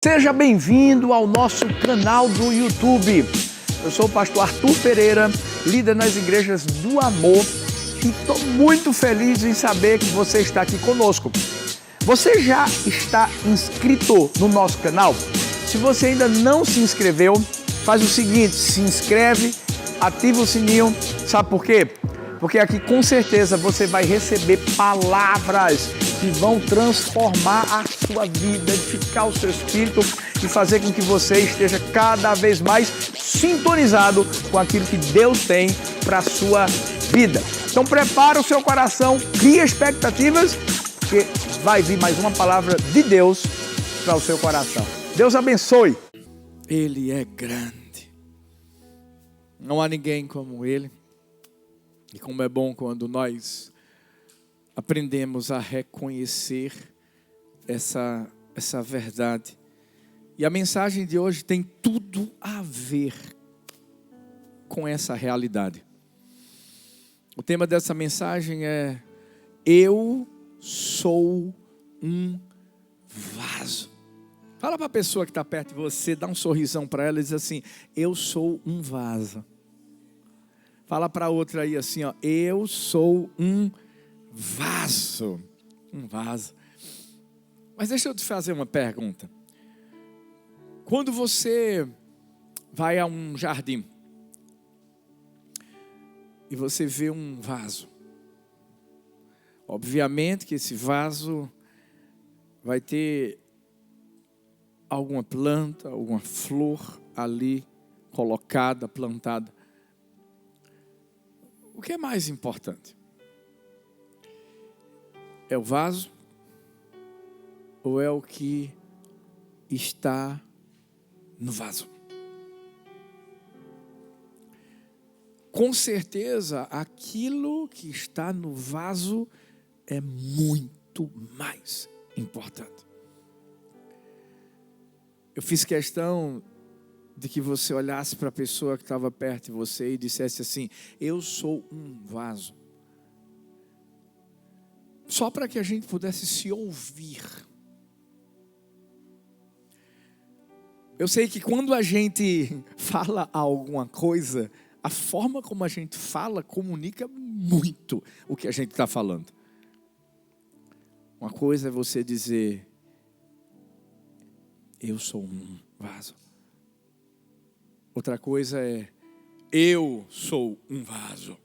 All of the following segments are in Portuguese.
Seja bem-vindo ao nosso canal do YouTube. Eu sou o pastor Arthur Pereira, líder nas igrejas do amor, e estou muito feliz em saber que você está aqui conosco. Você já está inscrito no nosso canal? Se você ainda não se inscreveu, faz o seguinte, se inscreve, ativa o sininho, sabe por quê? Porque aqui com certeza você vai receber palavras que vão transformar a sua vida, edificar o seu espírito e fazer com que você esteja cada vez mais sintonizado com aquilo que Deus tem para a sua vida. Então prepara o seu coração, cria expectativas, porque vai vir mais uma palavra de Deus para o seu coração. Deus abençoe. Ele é grande. Não há ninguém como Ele. E como é bom quando nós aprendemos a reconhecer essa verdade. E a mensagem de hoje tem tudo a ver com essa realidade. O tema dessa mensagem é: eu sou um vaso. Fala para a pessoa que está perto de você, dá um sorrisão para ela e diz assim: eu sou um vaso. Fala para outra aí assim, ó, eu sou um vaso. Um vaso. Mas deixa eu te fazer uma pergunta. Quando você vai a um jardim e você vê um vaso, obviamente que esse vaso vai ter alguma planta, alguma flor ali colocada, plantada. O que é mais importante? É o vaso ou é o que está no vaso? Com certeza, aquilo que está no vaso é muito mais importante. Eu fiz questão de que você olhasse para a pessoa que estava perto de você e dissesse assim: eu sou um vaso. Só para que a gente pudesse se ouvir. Eu sei que quando a gente fala alguma coisa, a forma como a gente fala comunica muito o que a gente está falando. Uma coisa é você dizer: eu sou um vaso. Outra coisa é: eu sou um vaso.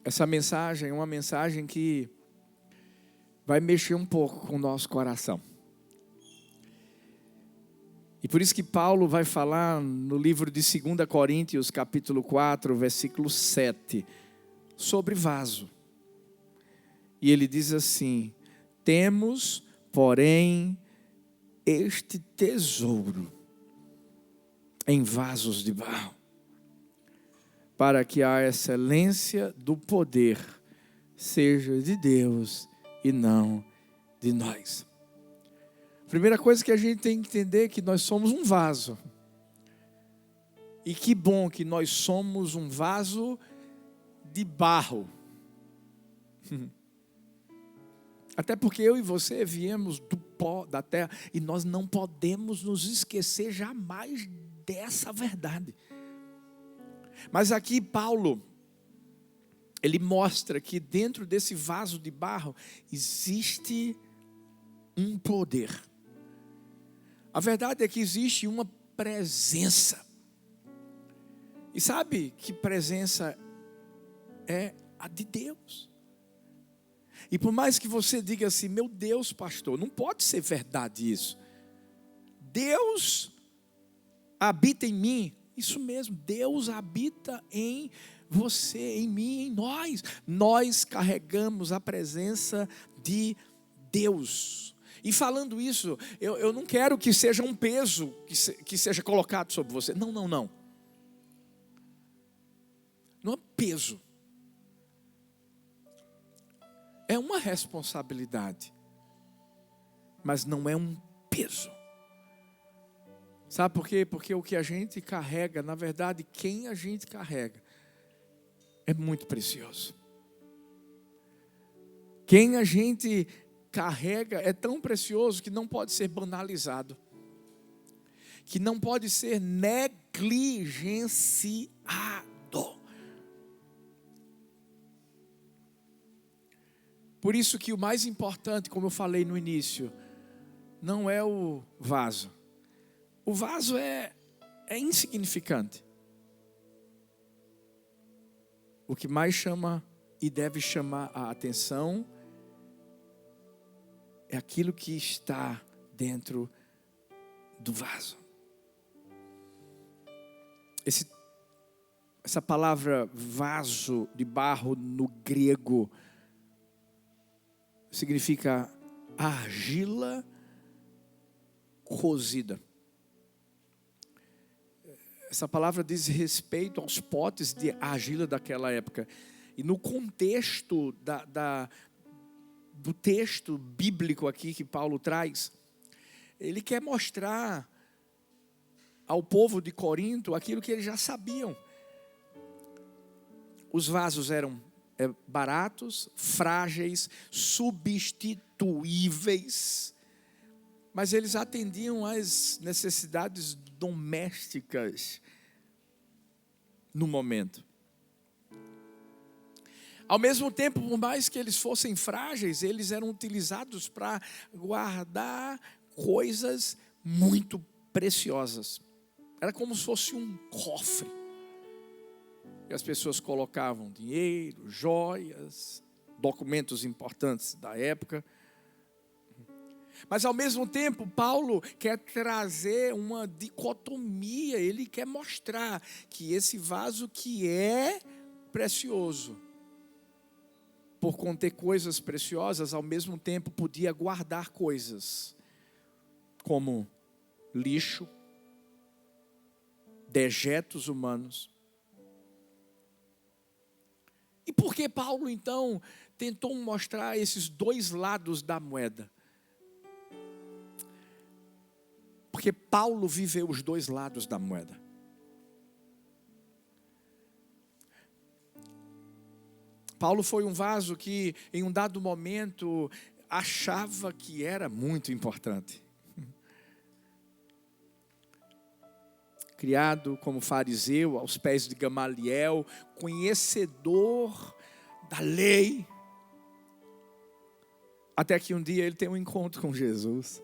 Essa mensagem é uma mensagem que vai mexer um pouco com o nosso coração. E por isso que Paulo vai falar no livro de 2 Coríntios, capítulo 4, versículo 7, sobre vaso. E ele diz assim: temos, porém, este tesouro em vasos de barro, para que a excelência do poder seja de Deus e não de nós. Primeira coisa que a gente tem que entender é que nós somos um vaso. E que bom que nós somos um vaso de barro. Até porque eu e você viemos do pó da terra e nós não podemos nos esquecer jamais dessa verdade. Mas aqui Paulo, ele mostra que dentro desse vaso de barro existe um poder. A verdade é que existe uma presença. E sabe que presença é a de Deus? E por mais que você diga assim: meu Deus, pastor, não pode ser verdade isso. Deus habita em mim. Isso mesmo, Deus habita em você, em mim, em nós. Nós carregamos a presença de Deus. E falando isso, eu não quero que seja um peso que seja colocado sobre você. Não. Não é peso. É uma responsabilidade, mas não é um peso. Sabe por quê? Porque o que a gente carrega, na verdade, quem a gente carrega, é muito precioso. Quem a gente carrega é tão precioso que não pode ser banalizado, que não pode ser negligenciado. Por isso que o mais importante, como eu falei no início, não é o vaso. O vaso é insignificante. O que mais chama e deve chamar a atenção é aquilo que está dentro do vaso. Essa palavra vaso de barro no grego significa argila cozida. Essa palavra diz respeito aos potes de argila daquela época. E no contexto do texto bíblico aqui que Paulo traz, ele quer mostrar ao povo de Corinto aquilo que eles já sabiam. Os vasos eram baratos, frágeis, substituíveis, mas eles atendiam às necessidades domésticas no momento. Ao mesmo tempo, por mais que eles fossem frágeis, eles eram utilizados para guardar coisas muito preciosas. Era como se fosse um cofre. E as pessoas colocavam dinheiro, joias, documentos importantes da época. Mas ao mesmo tempo, Paulo quer trazer uma dicotomia. Ele quer mostrar que esse vaso que é precioso, por conter coisas preciosas, ao mesmo tempo podia guardar coisas como lixo, dejetos humanos. E por que Paulo, então, tentou mostrar esses dois lados da moeda? Porque Paulo viveu os dois lados da moeda. Paulo foi um vaso que, em um dado momento, achava que era muito importante. Criado como fariseu, aos pés de Gamaliel, conhecedor da lei. Até que um dia ele tem um encontro com Jesus.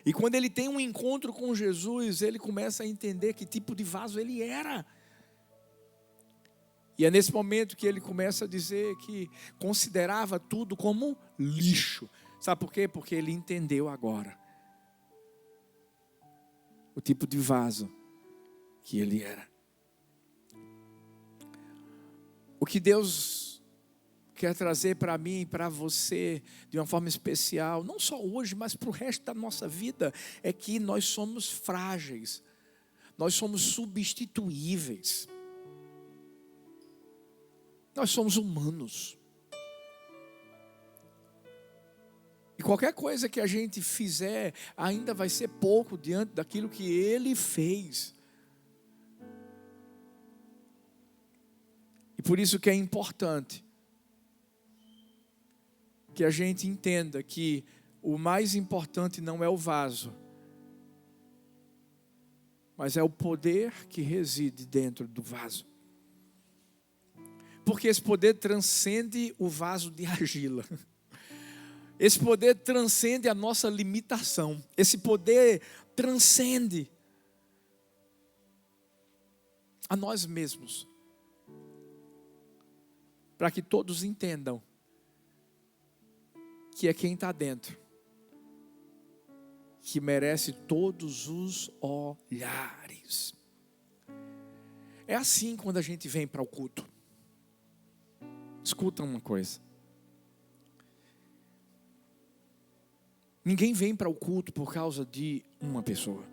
E quando ele tem um encontro com Jesus, ele começa a entender que tipo de vaso ele era. E é nesse momento que ele começa a dizer que considerava tudo como lixo. Sabe por quê? Porque ele entendeu agora o tipo de vaso que ele era. O que Deus quer trazer para mim e para você de uma forma especial, não só hoje, mas para o resto da nossa vida, é que nós somos frágeis, nós somos substituíveis, nós somos humanos. E qualquer coisa que a gente fizer ainda vai ser pouco diante daquilo que Ele fez. E por isso que é importante que a gente entenda que o mais importante não é o vaso, mas é o poder que reside dentro do vaso. Porque esse poder transcende o vaso de argila. Esse poder transcende a nossa limitação. Esse poder transcende a nós mesmos. Para que todos entendam que é quem está dentro que merece todos os olhares. É assim quando a gente vem para o culto. Escuta uma coisa. Ninguém vem para o culto por causa de uma pessoa.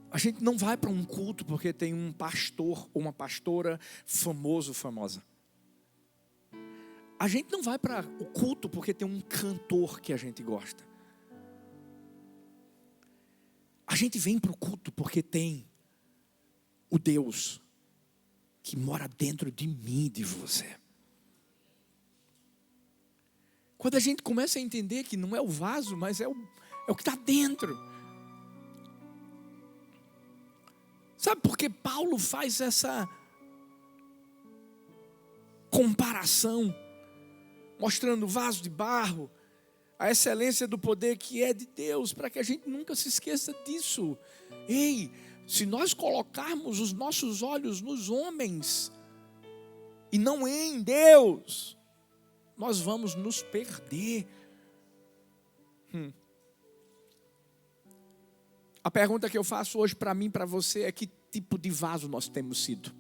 A gente não vai para um culto porque tem um pastor ou uma pastora famoso, famosa. A gente não vai para o culto porque tem um cantor que a gente gosta. A gente vem para o culto porque tem o Deus que mora dentro de mim e de você. Quando a gente começa a entender que não é o vaso, mas é o que está dentro. Sabe por que Paulo faz essa comparação, mostrando o vaso de barro, a excelência do poder que é de Deus, para que a gente nunca se esqueça disso. Ei, se nós colocarmos os nossos olhos nos homens e não em Deus, nós vamos nos perder. A pergunta que eu faço hoje para mim, para você, é: que tipo de vaso nós temos sido?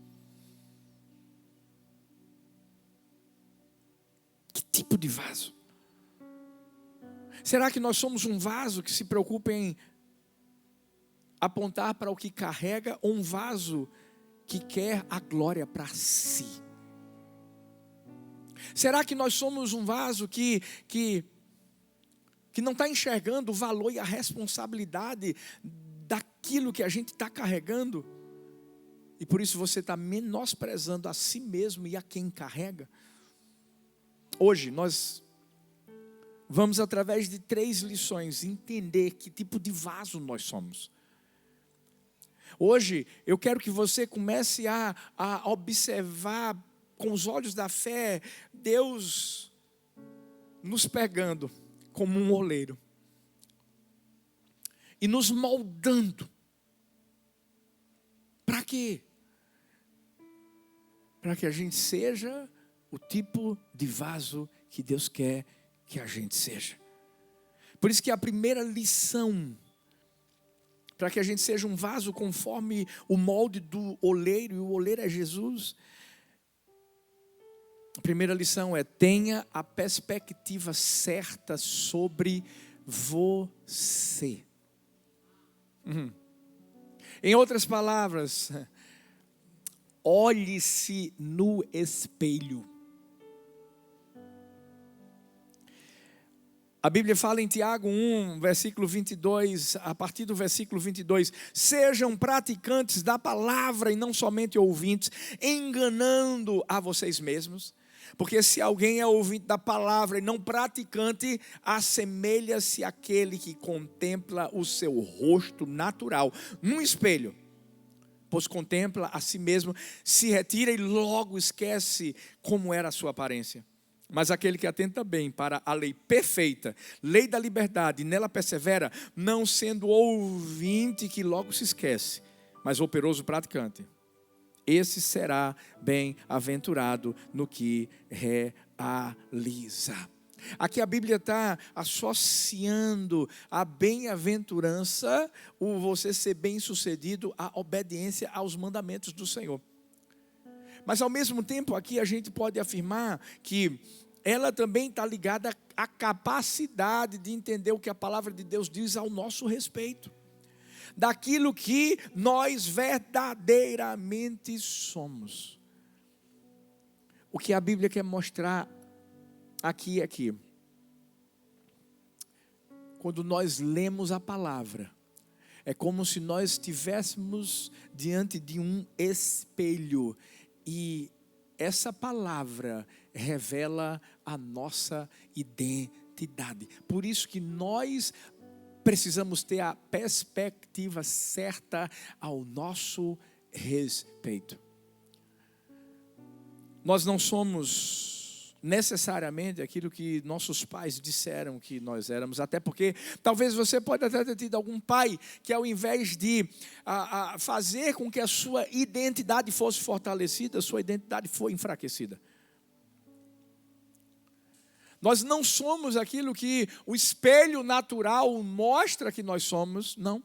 Que tipo de vaso? Será que nós somos um vaso que se preocupa em apontar para o que carrega, ou um vaso que quer a glória para si? Será que nós somos um vaso que não está enxergando o valor e a responsabilidade daquilo que a gente está carregando? E por isso você está menosprezando a si mesmo e a quem carrega? Hoje nós vamos, através de 3 lições, entender que tipo de vaso nós somos. Hoje eu quero que você comece a observar com os olhos da fé Deus nos pegando como um oleiro e nos moldando. Para quê? Para que a gente seja o tipo de vaso que Deus quer que a gente seja. Por isso que a primeira lição, para que a gente seja um vaso conforme o molde do oleiro, e o oleiro é Jesus. A primeira lição é: tenha a perspectiva certa sobre você. Em outras palavras, olhe-se no espelho. A Bíblia fala em Tiago 1, versículo 22, a partir do versículo 22, sejam praticantes da palavra e não somente ouvintes, enganando a vocês mesmos. Porque se alguém é ouvinte da palavra e não praticante, assemelha-se àquele que contempla o seu rosto natural num espelho, pois contempla a si mesmo, se retira e logo esquece como era a sua aparência. Mas aquele que atenta bem para a lei perfeita, lei da liberdade, e nela persevera, não sendo ouvinte que logo se esquece, mas operoso praticante, esse será bem-aventurado no que realiza. Aqui a Bíblia está associando a bem-aventurança, o você ser bem-sucedido, à obediência aos mandamentos do Senhor. Mas ao mesmo tempo aqui a gente pode afirmar que ela também está ligada à capacidade de entender o que a palavra de Deus diz ao nosso respeito, daquilo que nós verdadeiramente somos. O que a Bíblia quer mostrar aqui é que, quando nós lemos a palavra, é como se nós estivéssemos diante de um espelho, e essa palavra revela a nossa identidade. Por isso que nós precisamos ter a perspectiva certa ao nosso respeito. Nós não somos necessariamente aquilo que nossos pais disseram que nós éramos, até porque talvez você pode até ter tido algum pai que, ao invés de fazer com que a sua identidade fosse fortalecida, a sua identidade foi enfraquecida. Nós não somos aquilo que o espelho natural mostra que nós somos, não.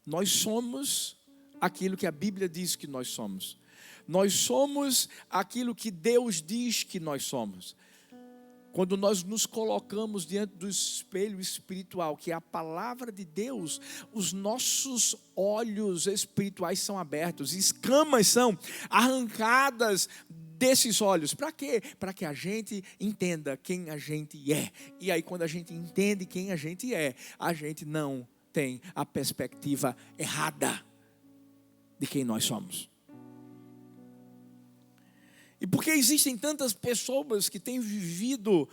Nós somos aquilo que a Bíblia diz que nós somos. Nós somos aquilo que Deus diz que nós somos. Quando nós nos colocamos diante do espelho espiritual, que é a palavra de Deus, os nossos olhos espirituais são abertos, escamas são arrancadas desses olhos. Para quê? Para que a gente entenda quem a gente é. E aí, quando a gente entende quem a gente é, a gente não tem a perspectiva errada. de quem nós somos. E porque existem tantas pessoas que têm vivido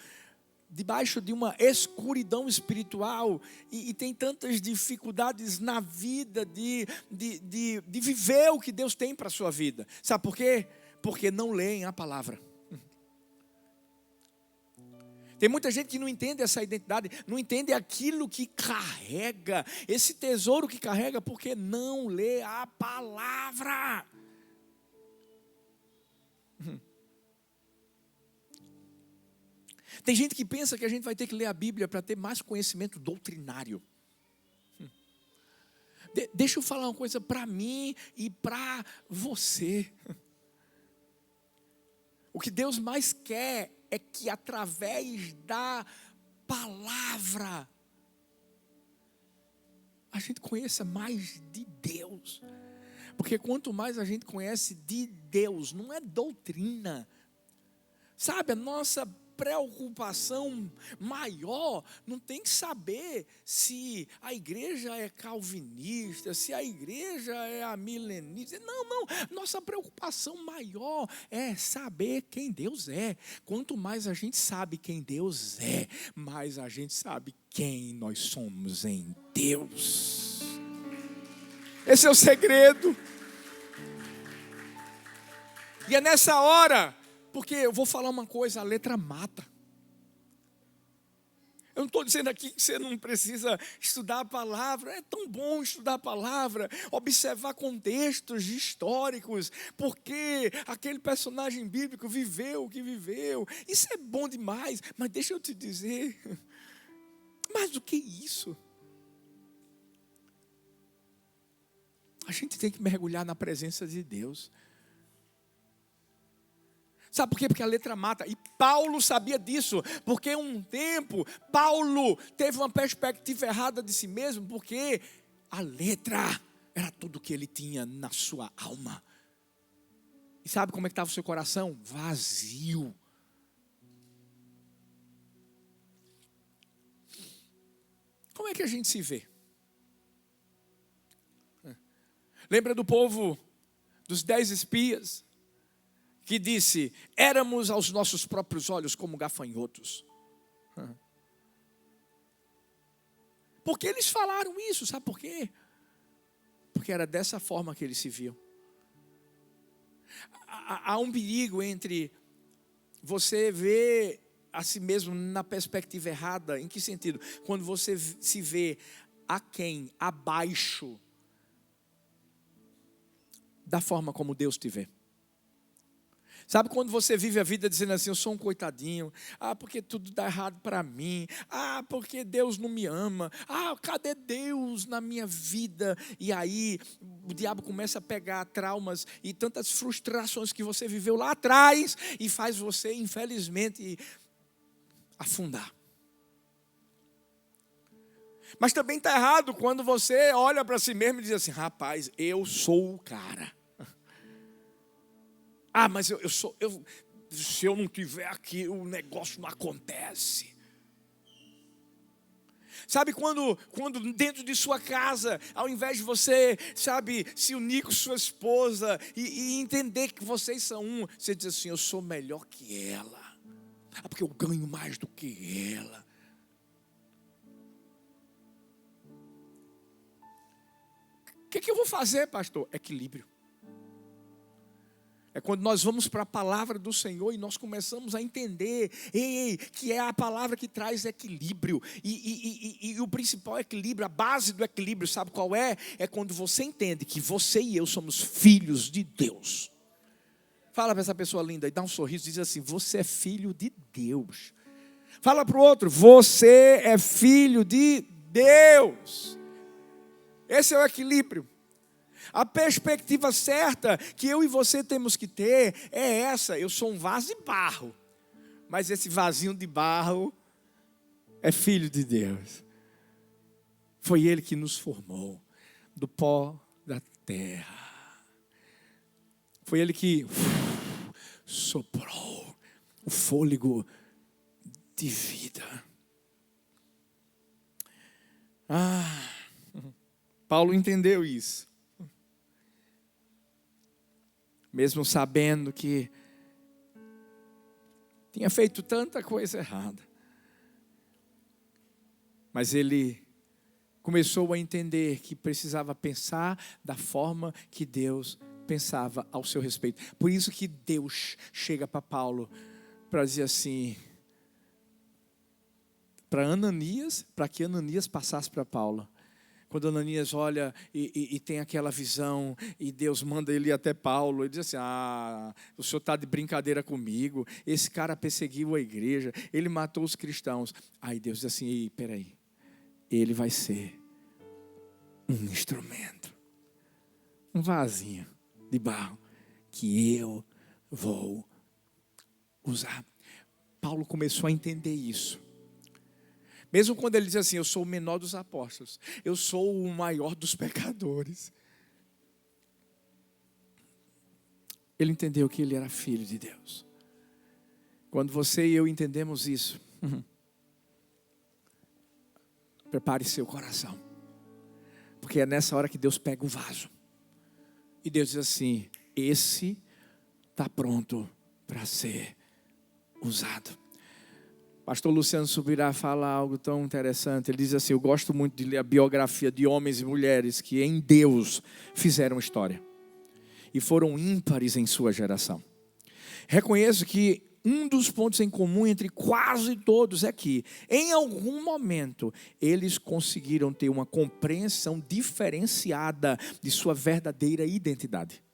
debaixo de uma escuridão espiritual e tem tantas dificuldades na vida de viver o que Deus tem para a sua vida. Sabe por quê? Porque não leem a palavra. Tem muita gente que não entende essa identidade, não entende aquilo que carrega, esse tesouro que carrega, porque não lê a palavra. Tem gente que pensa que a gente vai ter que ler a Bíblia para ter mais conhecimento doutrinário. Deixa eu falar uma coisa para mim e para você. O que Deus mais quer é que através da palavra a gente conheça mais de Deus. Porque quanto mais a gente conhece de Deus, não é doutrina. Sabe, a nossa preocupação maior não tem que saber se a igreja é calvinista, se a igreja é a milenista. Não. Nossa preocupação maior é saber quem Deus é. Quanto mais a gente sabe quem Deus é, mais a gente sabe quem nós somos em Deus. Esse é o segredo. E é nessa hora, porque eu vou falar uma coisa, a letra mata. Eu não estou dizendo aqui que você não precisa estudar a palavra. É tão bom estudar a palavra, observar contextos históricos, porque aquele personagem bíblico viveu o que viveu. Isso é bom demais, mas deixa eu te dizer, mais do que isso, a gente tem que mergulhar na presença de Deus. Sabe por quê? Porque a letra mata. E Paulo sabia disso. Porque um tempo, Paulo teve uma perspectiva errada de si mesmo. Porque a letra era tudo que ele tinha na sua alma. E sabe como é que estava o seu coração? Vazio. Como é que a gente se vê? Lembra do povo dos 10 espias? Que disse, éramos aos nossos próprios olhos como gafanhotos. Porque eles falaram isso, sabe por quê? Porque era dessa forma que eles se viam. Há um perigo entre você ver a si mesmo na perspectiva errada. Em que sentido? Quando você se vê aquém, abaixo da forma como Deus te vê. Sabe quando você vive a vida dizendo assim, eu sou um coitadinho, porque tudo dá errado para mim, porque Deus não me ama, cadê Deus na minha vida? E aí o diabo começa a pegar traumas e tantas frustrações que você viveu lá atrás e faz você, infelizmente, afundar. Mas também está errado quando você olha para si mesmo e diz assim, rapaz, eu sou o cara. Mas se eu não estiver aqui, o negócio não acontece. Sabe quando dentro de sua casa, ao invés de você, se unir com sua esposa e entender que vocês são um, você diz assim, eu sou melhor que ela. Porque eu ganho mais do que ela. O que eu vou fazer, pastor? Equilíbrio. É quando nós vamos para a palavra do Senhor e nós começamos a entender que é a palavra que traz equilíbrio. E o principal equilíbrio, a base do equilíbrio, sabe qual é? É quando você entende que você e eu somos filhos de Deus. Fala para essa pessoa linda e dá um sorriso e diz assim, você é filho de Deus. Fala para o outro, você é filho de Deus. Esse é o equilíbrio. A perspectiva certa que eu e você temos que ter é essa. Eu sou um vaso de barro, mas esse vasinho de barro é filho de Deus. Foi Ele que nos formou do pó da terra. Foi Ele que soprou o fôlego de vida. Paulo entendeu isso. mesmo sabendo que tinha feito tanta coisa errada. Mas ele começou a entender que precisava pensar da forma que Deus pensava ao seu respeito. Por isso que Deus chega para Paulo para dizer assim, para Ananias, para que Ananias passasse para Paulo. Quando Ananias olha e tem aquela visão, e Deus manda ele ir até Paulo, ele diz assim, o senhor está de brincadeira comigo, esse cara perseguiu a igreja, ele matou os cristãos. Aí Deus diz assim, peraí, ele vai ser um instrumento, um vasinho de barro, que eu vou usar. Paulo começou a entender isso. Mesmo quando ele diz assim, eu sou o menor dos apóstolos, eu sou o maior dos pecadores. Ele entendeu que ele era filho de Deus. Quando você e eu entendemos isso, prepare seu coração. Porque é nessa hora que Deus pega o vaso. E Deus diz assim, esse está pronto para ser usado. Pastor Luciano Subirá fala algo tão interessante. Ele diz assim, eu gosto muito de ler a biografia de homens e mulheres que em Deus fizeram história. E foram ímpares em sua geração. Reconheço que um dos pontos em comum entre quase todos é que, em algum momento, eles conseguiram ter uma compreensão diferenciada de sua verdadeira identidade.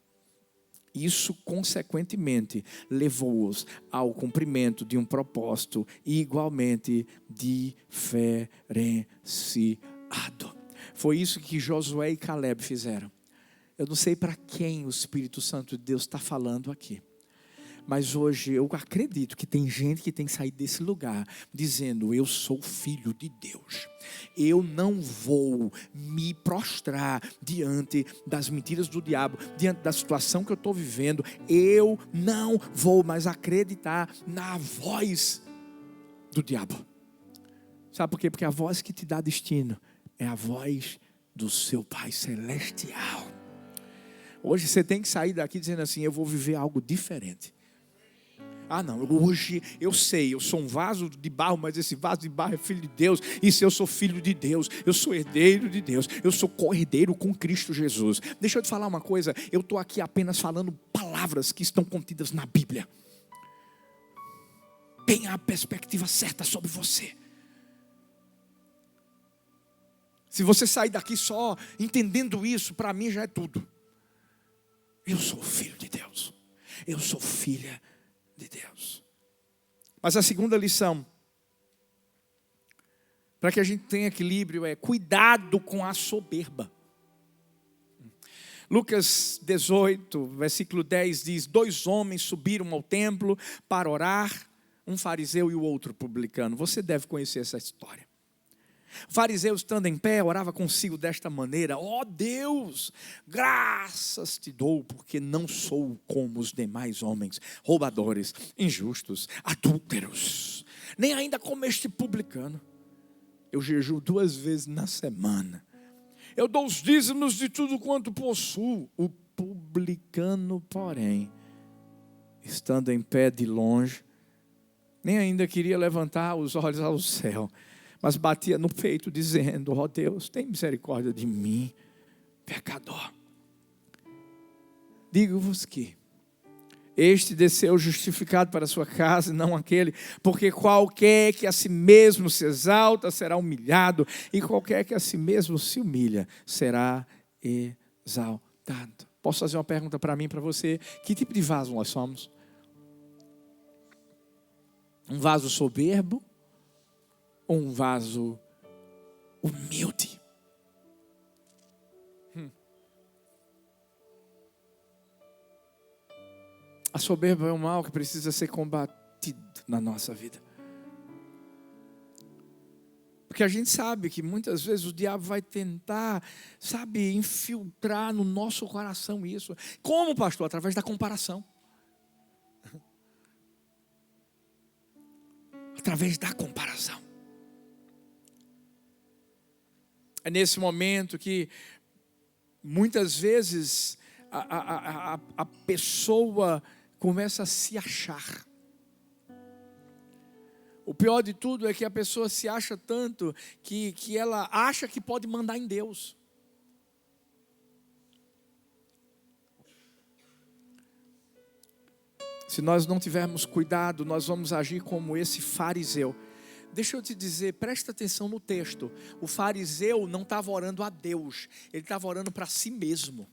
Isso, consequentemente, levou-os ao cumprimento de um propósito igualmente diferenciado. Foi isso que Josué e Caleb fizeram. Eu não sei para quem o Espírito Santo de Deus está falando aqui. Mas hoje eu acredito que tem gente que tem que sair desse lugar dizendo, eu sou filho de Deus. Eu não vou me prostrar diante das mentiras do diabo, diante da situação que eu estou vivendo. Eu não vou mais acreditar na voz do diabo. Sabe por quê? Porque a voz que te dá destino é a voz do seu Pai Celestial. Hoje você tem que sair daqui dizendo assim, eu vou viver algo diferente. Não, hoje eu sei, eu sou um vaso de barro, mas esse vaso de barro é filho de Deus. E se eu sou filho de Deus, eu sou herdeiro de Deus, eu sou co-herdeiro com Cristo Jesus. Deixa eu te falar uma coisa, eu estou aqui apenas falando palavras que estão contidas na Bíblia. Tenha a perspectiva certa sobre você. Se você sair daqui só entendendo isso, para mim já é tudo. Eu sou filho de Deus, eu sou filha de Deus. Mas a segunda lição, para que a gente tenha equilíbrio, é cuidado com a soberba. Lucas 18, versículo 10 diz, 2 homens subiram ao templo para orar, um fariseu e o outro publicano. Você deve conhecer essa história. O fariseu, estando em pé, orava consigo desta maneira, ó Deus, graças te dou, porque não sou como os demais homens, roubadores, injustos, adúlteros, nem ainda como este publicano. Eu jejuo 2 vezes na semana, eu dou os dízimos de tudo quanto possuo. O publicano, porém, estando em pé de longe, nem ainda queria levantar os olhos ao céu, mas batia no peito dizendo, ó Deus, tem misericórdia de mim, pecador. Digo-vos que este desceu justificado para a sua casa, e não aquele, porque qualquer que a si mesmo se exalta será humilhado, e qualquer que a si mesmo se humilha será exaltado. Posso fazer uma pergunta para mim e para você? Que tipo de vaso nós somos? Um vaso soberbo? Ou um vaso humilde? A soberba é um mal que precisa ser combatido na nossa vida. Porque a gente sabe que muitas vezes o diabo vai tentar, infiltrar no nosso coração isso. Como, pastor? Através da comparação. Através da comparação. É nesse momento que muitas vezes a pessoa começa a se achar. O pior de tudo é que a pessoa se acha tanto que ela acha que pode mandar em Deus. Se nós não tivermos cuidado, nós vamos agir como esse fariseu. Deixa eu te dizer, presta atenção no texto. O fariseu não estava orando a Deus, ele estava orando para si mesmo.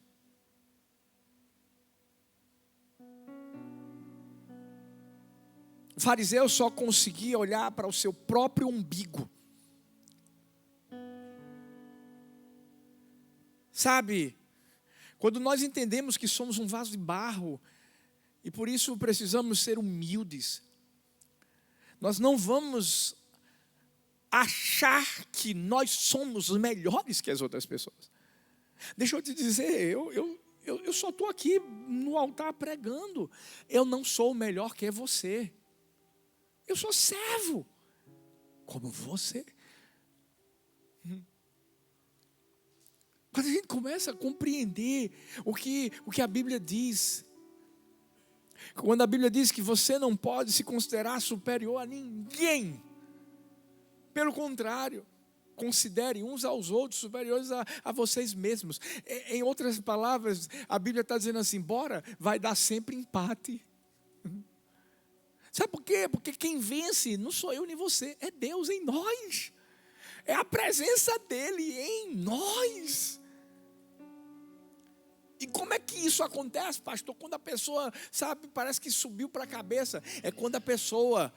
O fariseu só conseguia olhar para o seu próprio umbigo. Sabe, quando nós entendemos que somos um vaso de barro, e por isso precisamos ser humildes, nós não vamos achar que nós somos melhores que as outras pessoas. Deixa eu te dizer, eu só estou aqui no altar pregando. Eu não sou melhor que você. Eu sou servo, como você. Quando a gente começa a compreender o que a Bíblia diz, quando a Bíblia diz que você não pode se considerar superior a ninguém, pelo contrário, considerem uns aos outros superiores a vocês mesmos. Em outras palavras, a Bíblia está dizendo assim, bora, vai dar sempre empate. Sabe por quê? Porque quem vence não sou eu nem você, é Deus em nós. É a presença dEle em nós. E como é que isso acontece, pastor? Quando a pessoa, sabe, parece que subiu para a cabeça. É quando a pessoa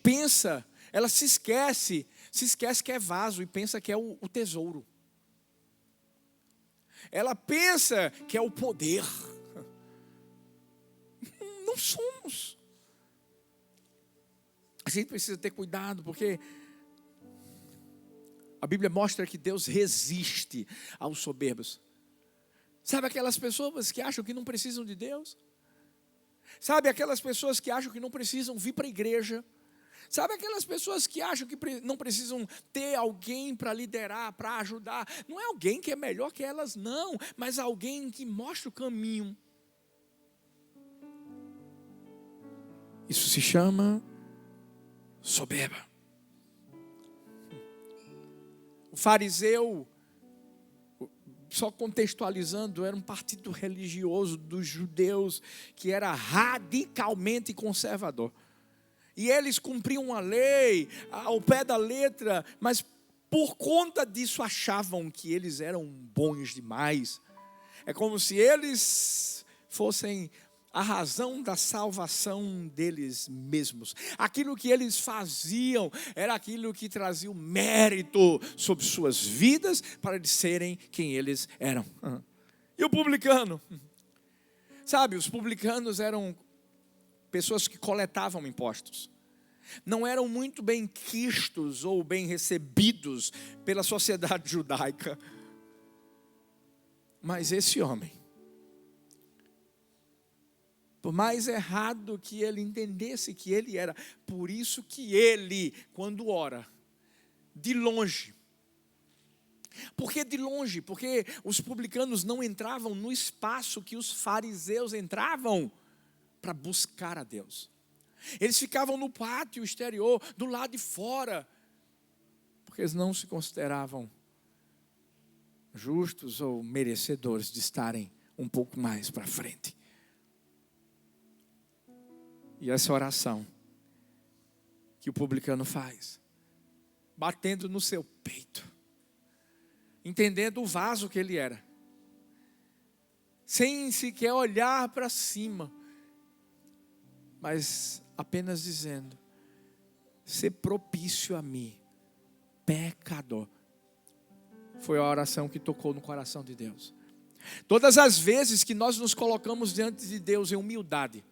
pensa, ela se esquece que é vaso e pensa que é o tesouro. Ela pensa que é o poder. Não somos. A gente precisa ter cuidado, porque a Bíblia mostra que Deus resiste aos soberbos. Sabe aquelas pessoas que acham que não precisam de Deus? Sabe aquelas pessoas que acham que não precisam vir para a igreja? Sabe aquelas pessoas que acham que não precisam ter alguém para liderar, para ajudar? Não é alguém que é melhor que elas, não, mas alguém que mostra o caminho. Isso se chama soberba. O fariseu, só contextualizando, era um partido religioso dos judeus que era radicalmente conservador. E eles cumpriam a lei ao pé da letra, mas por conta disso achavam que eles eram bons demais. É como se eles fossem a razão da salvação deles mesmos. Aquilo que eles faziam era aquilo que trazia o mérito sobre suas vidas para eles serem quem eles eram. E o publicano? Sabe, os publicanos eram pessoas que coletavam impostos. Não eram muito bem quistos ou bem recebidos pela sociedade judaica. Mas esse homem, por mais errado que ele entendesse que ele era, por isso que ele, quando ora, de longe. Por que de longe? Porque os publicanos não entravam no espaço que os fariseus entravam para buscar a Deus. Eles ficavam no pátio exterior, do lado de fora, porque eles não se consideravam justos ou merecedores de estarem um pouco mais para frente. E essa oração que o publicano faz, batendo no seu peito, entendendo o vaso que ele era, sem sequer olhar para cima, mas apenas dizendo: ser propício a mim, pecador. Foi a oração que tocou no coração de Deus. Todas as vezes que nós nos colocamos diante de Deus em humildade,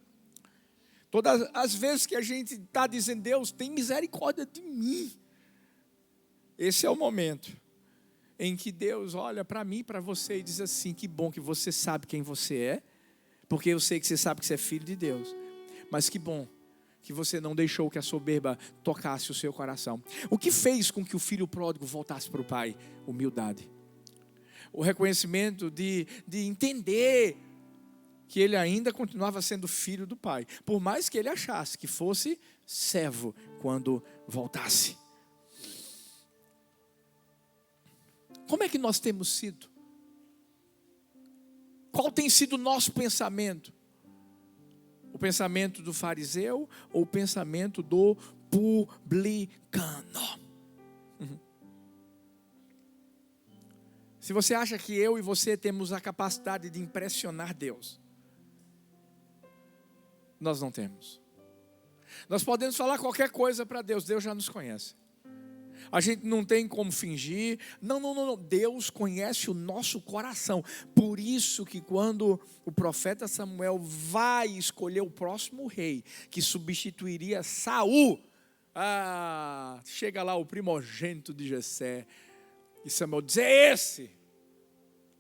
todas as vezes que a gente está dizendo: Deus, tem misericórdia de mim, esse é o momento em que Deus olha para mim e para você e diz assim: que bom que você sabe quem você é, porque eu sei que você sabe que você é filho de Deus, mas que bom que você não deixou que a soberba tocasse o seu coração. O que fez com que o filho pródigo voltasse para o pai? Humildade. O reconhecimento de entender que ele ainda continuava sendo filho do pai, por mais que ele achasse que fosse servo quando voltasse. Como é que nós temos sido? Qual tem sido o nosso pensamento? O pensamento do fariseu ou o pensamento do publicano? Se você acha que eu e você temos a capacidade de impressionar Deus, nós não temos. Nós podemos falar qualquer coisa para Deus, Deus já nos conhece. A gente não tem como fingir. Não. Deus conhece o nosso coração. Por isso que quando o profeta Samuel vai escolher o próximo rei, que substituiria Saul, chega lá o primogênito de Jessé, e Samuel diz, é esse.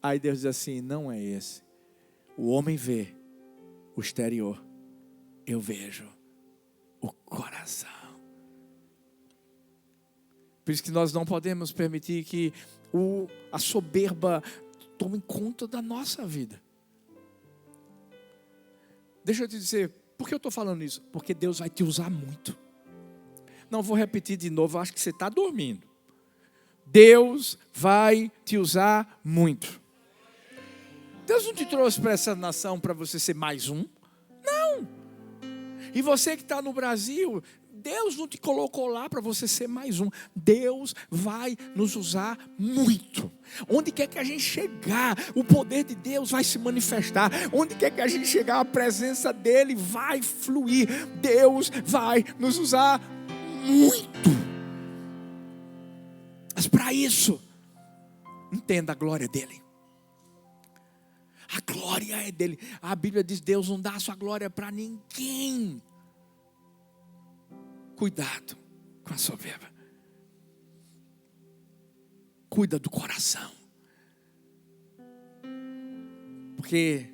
Aí Deus diz assim, não é esse. O homem vê o exterior, eu vejo o coração. Por isso que nós não podemos permitir que a soberba tome conta da nossa vida. Deixa eu te dizer, por que eu estou falando isso? Porque Deus vai te usar muito. Não vou repetir de novo, acho que você está dormindo. Deus vai te usar muito. Deus não te trouxe para essa nação para você ser mais um. Não. E você que está no Brasil, Deus não te colocou lá para você ser mais um. Deus vai nos usar muito. Onde quer que a gente chegar, o poder de Deus vai se manifestar. Onde quer que a gente chegar, a presença dEle vai fluir. Deus vai nos usar muito. Mas para isso, entenda a glória dEle. A glória é dEle. A Bíblia diz, Deus não dá a sua glória para ninguém. Cuidado com a soberba. Cuida do coração. Porque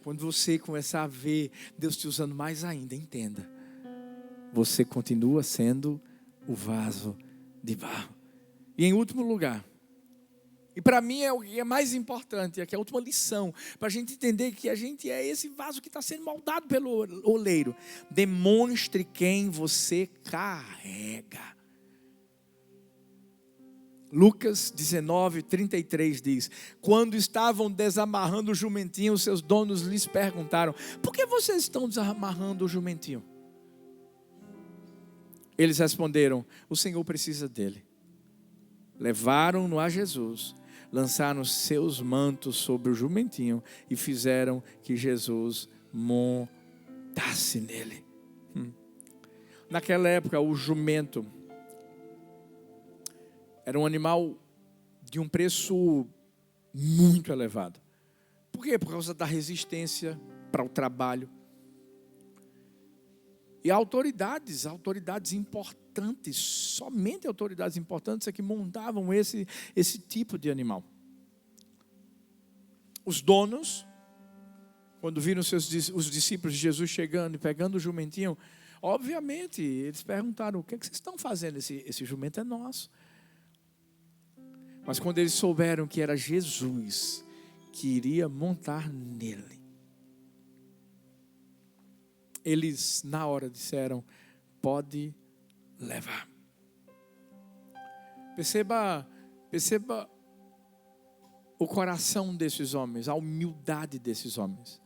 quando você começar a ver Deus te usando mais ainda, entenda. Você continua sendo o vaso de barro. E em último lugar, e para mim é o que é mais importante, aqui é a última lição, para a gente entender que a gente é esse vaso que está sendo moldado pelo oleiro. Demonstre quem você carrega. Lucas 19:33 diz, quando estavam desamarrando o jumentinho, seus donos lhes perguntaram, por que vocês estão desamarrando o jumentinho? Eles responderam, o Senhor precisa dele. Levaram-no a Jesus, lançaram seus mantos sobre o jumentinho e fizeram que Jesus montasse nele. Naquela época, o jumento era um animal de um preço muito elevado. Por quê? Por causa da resistência para o trabalho. E autoridades importantes, somente autoridades importantes é que montavam esse tipo de animal. Os donos, quando viram os discípulos de Jesus chegando e pegando o jumentinho, obviamente, eles perguntaram, o que é que vocês estão fazendo? Esse jumento é nosso. Mas quando eles souberam que era Jesus que iria montar nele, eles na hora disseram, pode levar. Perceba o coração desses homens, a humildade desses homens.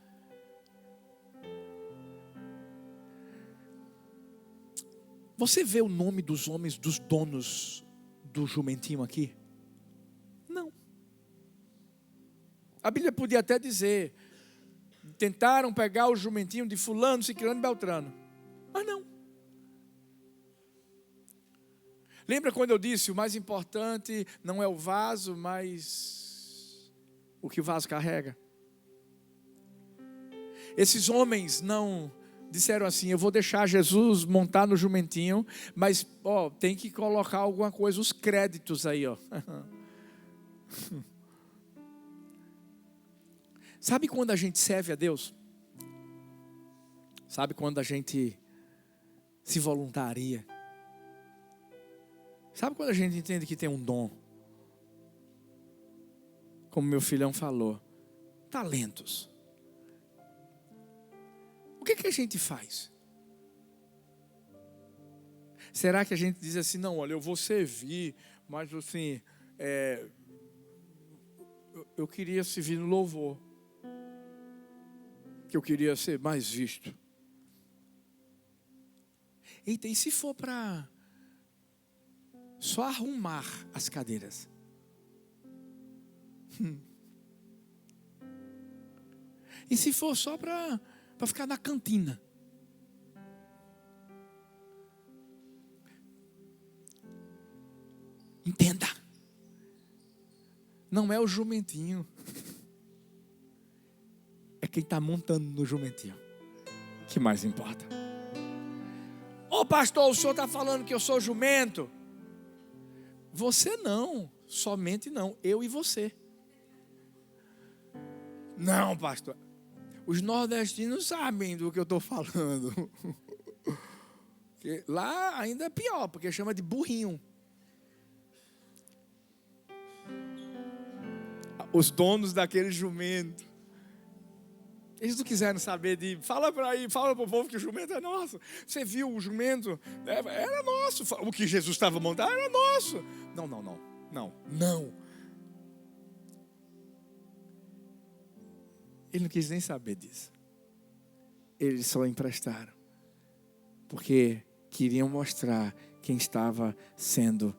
Você vê o nome dos homens, dos donos do jumentinho aqui? Não. A Bíblia podia até dizer, tentaram pegar o jumentinho de fulano, ciclano e beltrano. Mas não. Lembra quando eu disse, o mais importante não é o vaso, mas o que o vaso carrega? Esses homens não disseram assim, eu vou deixar Jesus montar no jumentinho, mas tem que colocar alguma coisa, os créditos aí, Sabe quando a gente serve a Deus? Sabe quando a gente se voluntaria? Sabe quando a gente entende que tem um dom? Como meu filhão falou, talentos. O que a gente faz? Será que a gente diz assim, não, olha, eu vou servir, mas assim, eu queria servir no louvor, que eu queria ser mais visto. Eita, e se for para só arrumar as cadeiras? E se for só para ficar na cantina? Entenda. Não é o jumentinho. É quem está montando no jumentinho que mais importa. Ô pastor, o senhor está falando que eu sou jumento? Você não, somente não, eu e você. Não, pastor. Os nordestinos sabem do que eu estou falando. Lá ainda é pior, porque chama de burrinho. Os donos daquele jumento. Eles não quiseram saber de... Fala para o povo que o jumento é nosso. Você viu o jumento? Era nosso. O que Jesus estava montando era nosso. Não. Ele não quis nem saber disso. Eles só emprestaram. Porque queriam mostrar quem estava sendo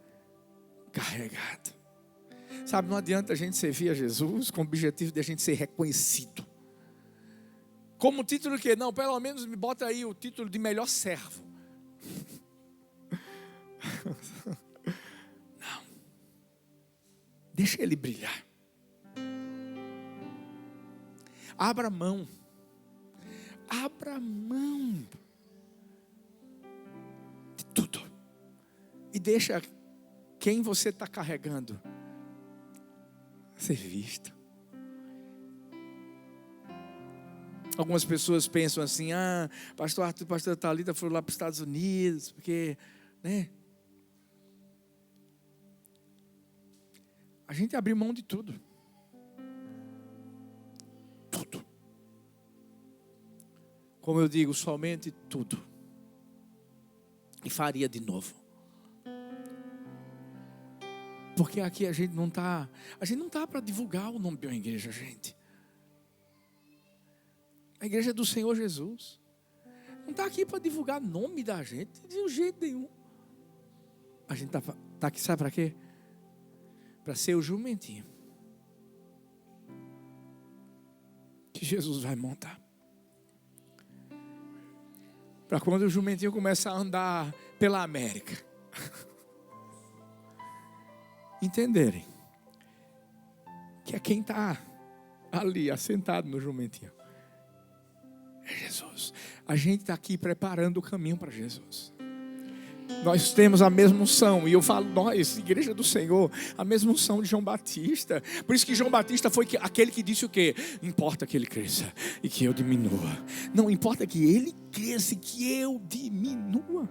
carregado. Sabe, não adianta a gente servir a Jesus com o objetivo de a gente ser reconhecido. Como título que? Não, pelo menos me bota aí o título de melhor servo. Não. Deixa ele brilhar. Abra mão. Abra mão de tudo. E deixa quem você está carregando ser visto. Algumas pessoas pensam assim, pastor Arthur e pastor Thalita foram lá para os Estados Unidos, porque, né? A gente abriu mão de tudo. Tudo. Como eu digo, somente tudo. E faria de novo. Porque aqui a gente não está para divulgar o nome de uma igreja, gente. A igreja é do Senhor Jesus. Não está aqui para divulgar o nome da gente, de jeito nenhum. A gente está aqui, sabe para quê? Para ser o jumentinho que Jesus vai montar. Para quando o jumentinho começar a andar pela América, entenderem que é quem está ali assentado no jumentinho é Jesus. A gente está aqui preparando o caminho para Jesus. Nós temos a mesma unção, e eu falo nós, igreja do Senhor, a mesma unção de João Batista. Por isso que João Batista foi aquele que disse o quê? Importa que ele cresça e que eu diminua. Não, importa que ele cresça e que eu diminua.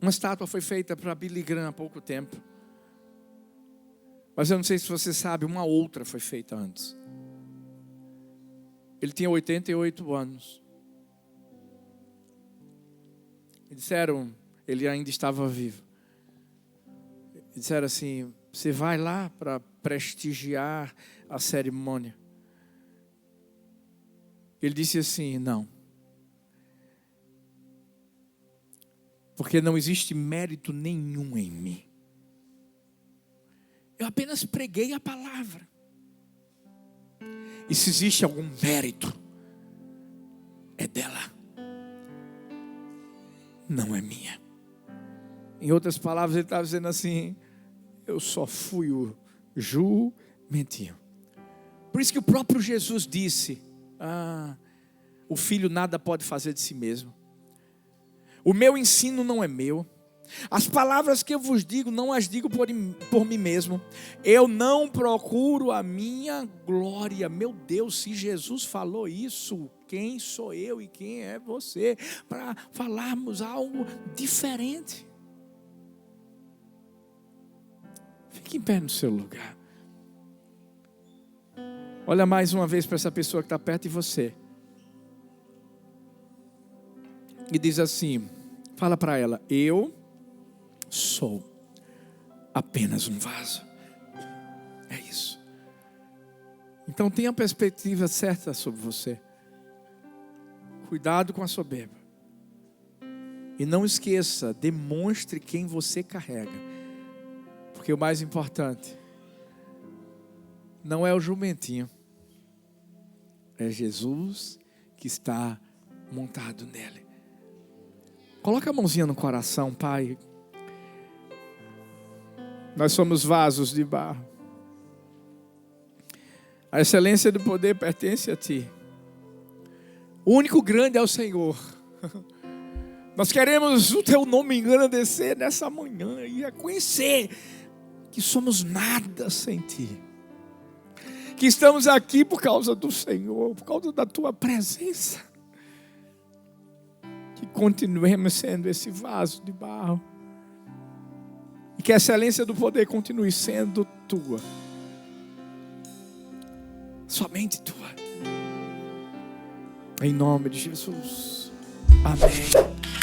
Uma estátua foi feita para Billy Graham há pouco tempo. Mas eu não sei se você sabe, uma outra foi feita antes. Ele tinha 88 anos. E disseram, ele ainda estava vivo. E disseram assim, você vai lá para prestigiar a cerimônia? Ele disse assim, não. Porque não existe mérito nenhum em mim. Eu apenas preguei a palavra. E se existe algum mérito, é dela. Não é minha. Em outras palavras, ele estava dizendo assim, eu só fui o jumentinho. Por isso que o próprio Jesus disse, o filho nada pode fazer de si mesmo. O meu ensino não é meu. As palavras que eu vos digo, não as digo por mim mesmo. Eu não procuro a minha glória. Meu Deus, se Jesus falou isso, quem sou eu e quem é você para falarmos algo diferente? Fique em pé no seu lugar. Olha mais uma vez para essa pessoa que está perto de você. E diz assim, fala para ela: eu sou apenas um vaso. É isso. Então tenha a perspectiva certa sobre você. Cuidado com a soberba. E não esqueça, demonstre quem você carrega. Porque o mais importante não é o jumentinho, é Jesus que está montado nele. Coloca a mãozinha no coração, Pai. Nós somos vasos de barro. A excelência do poder pertence a Ti. O único grande é o Senhor. Nós queremos o Teu nome engrandecer nessa manhã e reconhecer que somos nada sem Ti. Que estamos aqui por causa do Senhor, por causa da Tua presença. Que continuemos sendo esse vaso de barro. E que a excelência do poder continue sendo Tua. Somente Tua. Em nome de Jesus. Amém.